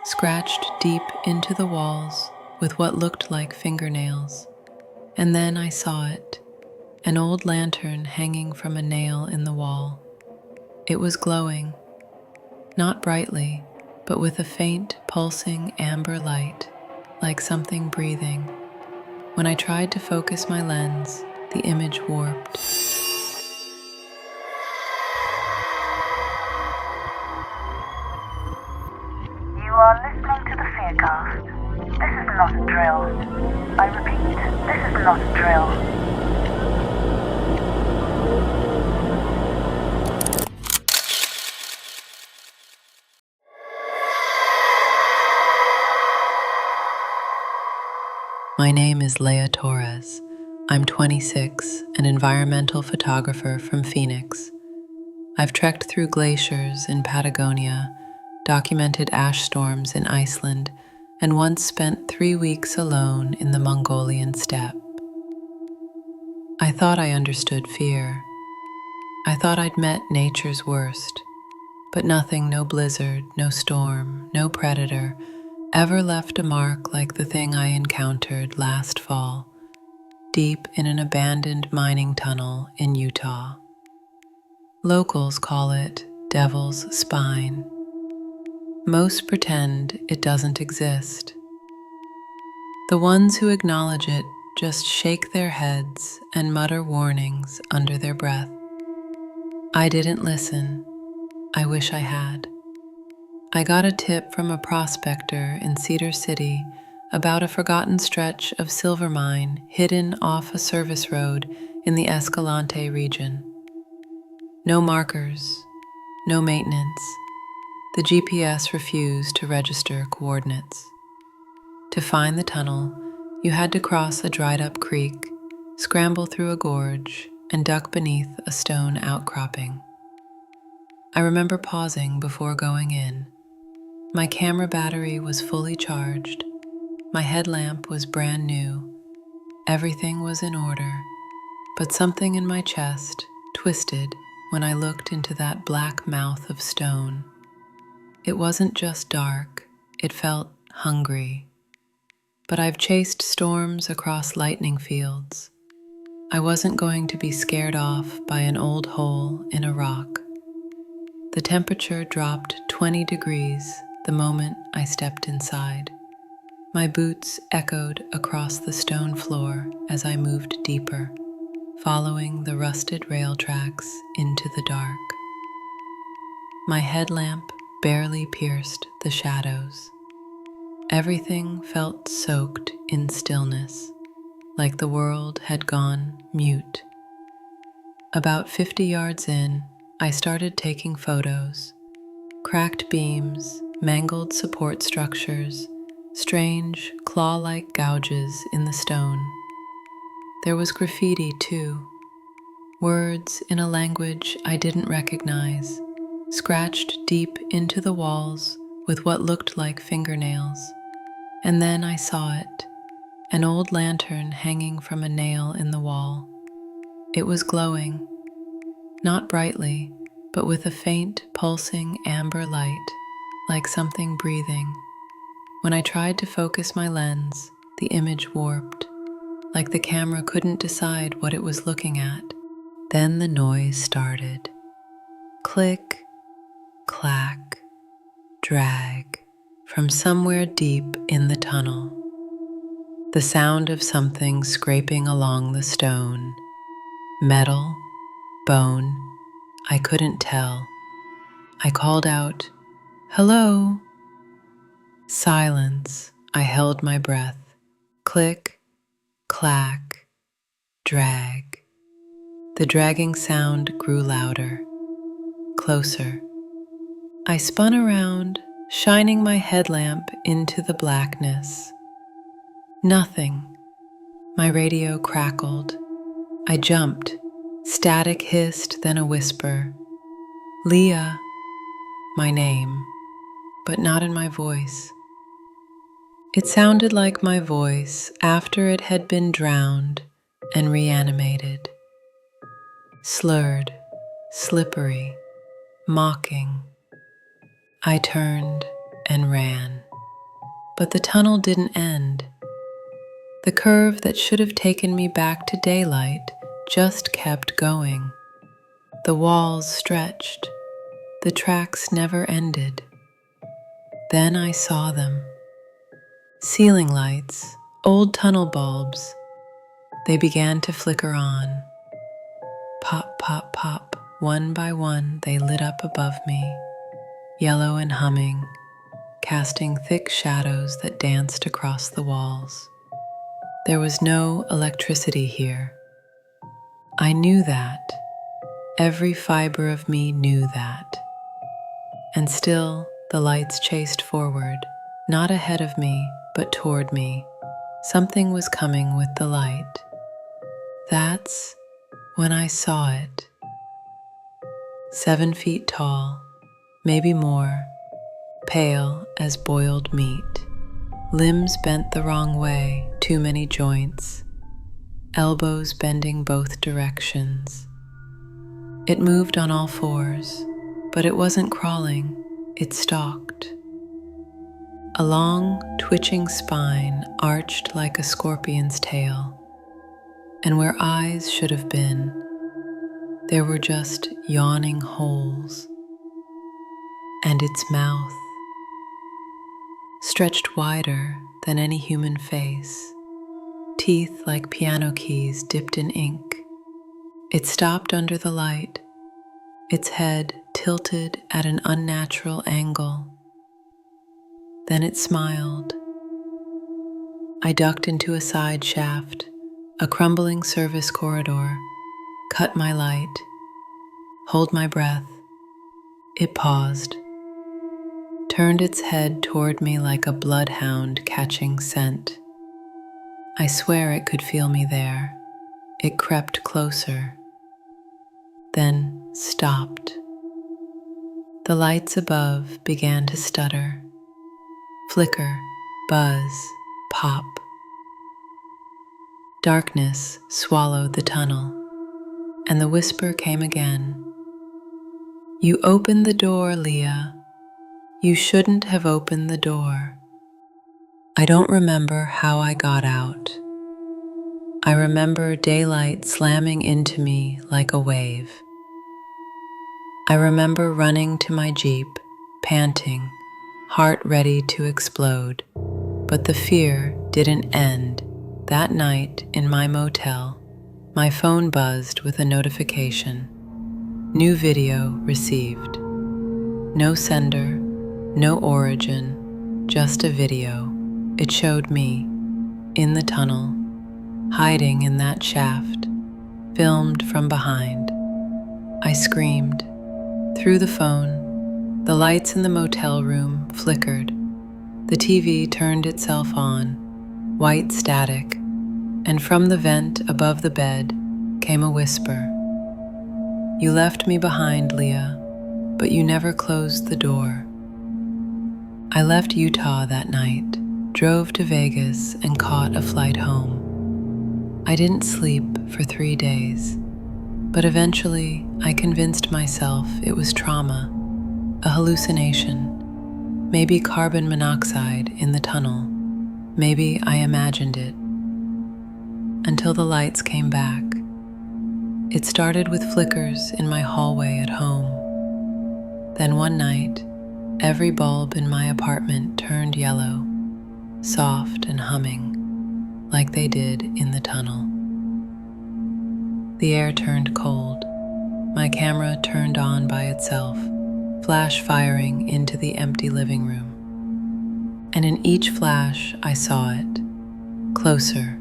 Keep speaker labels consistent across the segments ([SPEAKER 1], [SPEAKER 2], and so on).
[SPEAKER 1] scratched deep into the walls with what looked like fingernails. And then I saw it, an old lantern hanging from a nail in the wall. It was glowing, not brightly, but with a faint, pulsing amber light, like something breathing. When I tried to focus my lens, the image warped.
[SPEAKER 2] You are listening to the Fearcast. This is not a drill. I repeat, this is not a drill.
[SPEAKER 1] My name is Leah Torres. I'm 26, an environmental photographer from Phoenix. I've trekked through glaciers in Patagonia, documented ash storms in Iceland, and once spent 3 weeks alone in the Mongolian steppe. I thought I understood fear. I thought I'd met nature's worst, but nothing, no blizzard, no storm, no predator, ever left a mark like the thing I encountered last fall, deep in an abandoned mining tunnel in Utah. Locals call it Devil's Spine. Most pretend it doesn't exist. The ones who acknowledge it just shake their heads and mutter warnings under their breath. I didn't listen. I wish I had. I got a tip from a prospector in Cedar City about a forgotten stretch of silver mine hidden off a service road in the Escalante region. No markers, no maintenance. The GPS refused to register coordinates. To find the tunnel, you had to cross a dried-up creek, scramble through a gorge, and duck beneath a stone outcropping. I remember pausing before going in. My camera battery was fully charged. My headlamp was brand new. Everything was in order, but something in my chest twisted when I looked into that black mouth of stone. It wasn't just dark, it felt hungry. But I've chased storms across lightning fields. I wasn't going to be scared off by an old hole in a rock. The temperature dropped 20 degrees the moment I stepped inside. My boots echoed across the stone floor as I moved deeper, following the rusted rail tracks into the dark. My headlamp barely pierced the shadows. Everything felt soaked in stillness, like the world had gone mute. About 50 yards in, I started taking photos. Cracked beams, mangled support structures, strange, claw-like gouges in the stone. There was graffiti too, words in a language I didn't recognize, scratched deep into the walls with what looked like fingernails. And then I saw it, an old lantern hanging from a nail in the wall. It was glowing, not brightly, but with a faint, pulsing amber light, like something breathing. When I tried to focus my lens, the image warped, like the camera couldn't decide what it was looking at. Then the noise started. Click, clack, drag, from somewhere deep in the tunnel. The sound of something scraping along the stone. Metal, bone, I couldn't tell. I called out, "Hello?" Silence. I held my breath. Click, clack, drag. The dragging sound grew louder, closer. I spun around, shining my headlamp into the blackness. Nothing. My radio crackled. I jumped. Static hissed, then a whisper. Leah, my name, but not in my voice. It sounded like my voice after it had been drowned and reanimated. Slurred, slippery, mocking. I turned and ran. But the tunnel didn't end. The curve that should have taken me back to daylight just kept going. The walls stretched. The tracks never ended. Then I saw them. Ceiling lights, old tunnel bulbs. They began to flicker on. Pop, pop, pop. One by one, they lit up above me, yellow and humming, casting thick shadows that danced across the walls. There was no electricity here. I knew that. Every fiber of me knew that. And still, the lights chased forward, not ahead of me, but toward me. Something was coming with the light. That's when I saw it. 7 feet tall, maybe more, pale as boiled meat. Limbs bent the wrong way, too many joints, elbows bending both directions. It moved on all fours, but it wasn't crawling, it stalked. A long, twitching spine arched like a scorpion's tail, and where eyes should have been, there were just yawning holes. And its mouth, stretched wider than any human face, teeth like piano keys dipped in ink. It stopped under the light, its head tilted at an unnatural angle. Then it smiled. I ducked into a side shaft, a crumbling service corridor, cut my light, hold my breath. It paused, turned its head toward me like a bloodhound catching scent. I swear it could feel me there. It crept closer, then stopped. The lights above began to stutter, flicker, buzz, pop. Darkness swallowed the tunnel, and the whisper came again. You opened the door, Leah. You shouldn't have opened the door. I don't remember how I got out. I remember daylight slamming into me like a wave. I remember running to my Jeep, panting, heart ready to explode. But the fear didn't end. That night in my motel, my phone buzzed with a notification. New video received. No sender, no origin, just a video. It showed me, in the tunnel, hiding in that shaft, filmed from behind. I screamed. Through the phone, the lights in the motel room flickered. The TV turned itself on, white static, and from the vent above the bed came a whisper. You left me behind, Leah, but you never closed the door. I left Utah that night, drove to Vegas, and caught a flight home. I didn't sleep for 3 days, but eventually I convinced myself it was trauma, a hallucination, maybe carbon monoxide in the tunnel. Maybe I imagined it. Until the lights came back. It started with flickers in my hallway at home. Then one night, every bulb in my apartment turned yellow, soft and humming, like they did in the tunnel. The air turned cold. My camera turned on by itself, flash firing into the empty living room. And in each flash, I saw it, closer.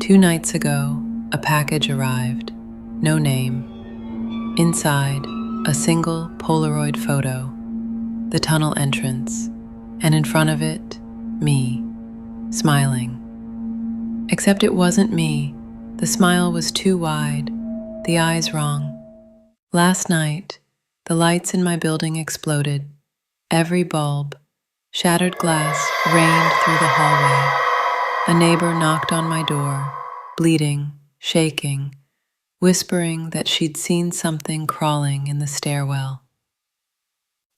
[SPEAKER 1] 2 nights ago, a package arrived, no name. Inside, a single Polaroid photo, the tunnel entrance, and in front of it, me, smiling. Except it wasn't me. The smile was too wide, the eyes wrong. Last night, the lights in my building exploded. Every bulb, shattered glass rained through the hallway. A neighbor knocked on my door, bleeding, shaking, whispering that she'd seen something crawling in the stairwell.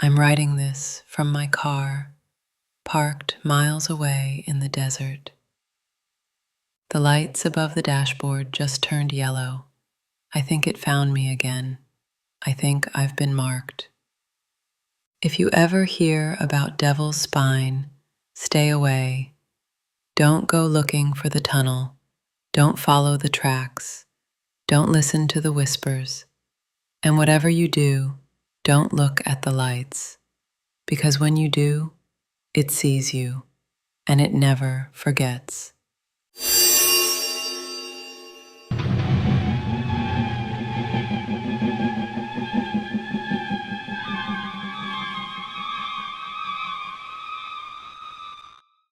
[SPEAKER 1] I'm writing this from my car, parked miles away in the desert. The lights above the dashboard just turned yellow. I think it found me again. I think I've been marked. If you ever hear about Devil's Spine, stay away. Don't go looking for the tunnel. Don't follow the tracks. Don't listen to the whispers. And whatever you do, don't look at the lights. Because when you do, it sees you, and it never forgets.